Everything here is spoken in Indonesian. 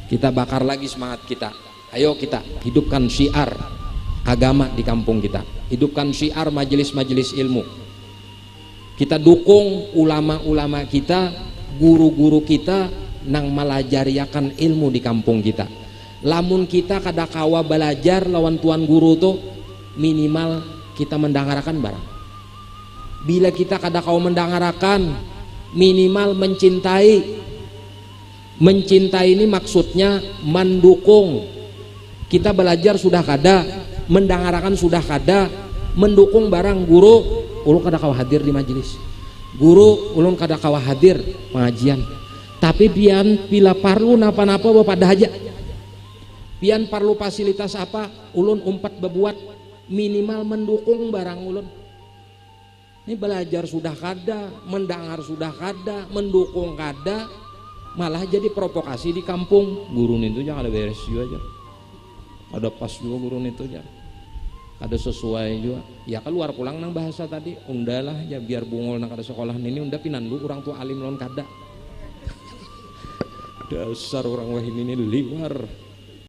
Kita bakar lagi semangat kita. Ayo kita hidupkan syiar agama di kampung kita, hidupkan syiar majelis-majelis ilmu. Kita dukung ulama-ulama kita, guru-guru kita nang melajariakan ilmu di kampung kita. Lamun kita kada kawa belajar lawan tuan guru tuh, minimal kita mendangarakan barang. Bila kita kada kawa mendangarakan, minimal mencintai. Mencintai ini maksudnya mendukung. Kita belajar sudah kada, mendangarakan sudah kada, mendukung barang guru, ulun kada kawa hadir di majelis. Guru ulun kada kawa hadir pengajian. Tapi pian bila parlu napa-napa bapak aja. Pian perlu fasilitas apa, ulun umpat bebuat, minimal mendukung barang ulun. Ini belajar sudah kada, mendengar sudah kada, mendukung kada, malah jadi provokasi di kampung. Guru itu jangan ada beres juga aja, ada pas juga guru itu aja, ada sesuai juga. Ya keluar pulang nang bahasa tadi, undalah ya biar bungul nang kada sekolah ini unda pinandu orang tua alim lawan kada. Dasar orang wah ini liwar.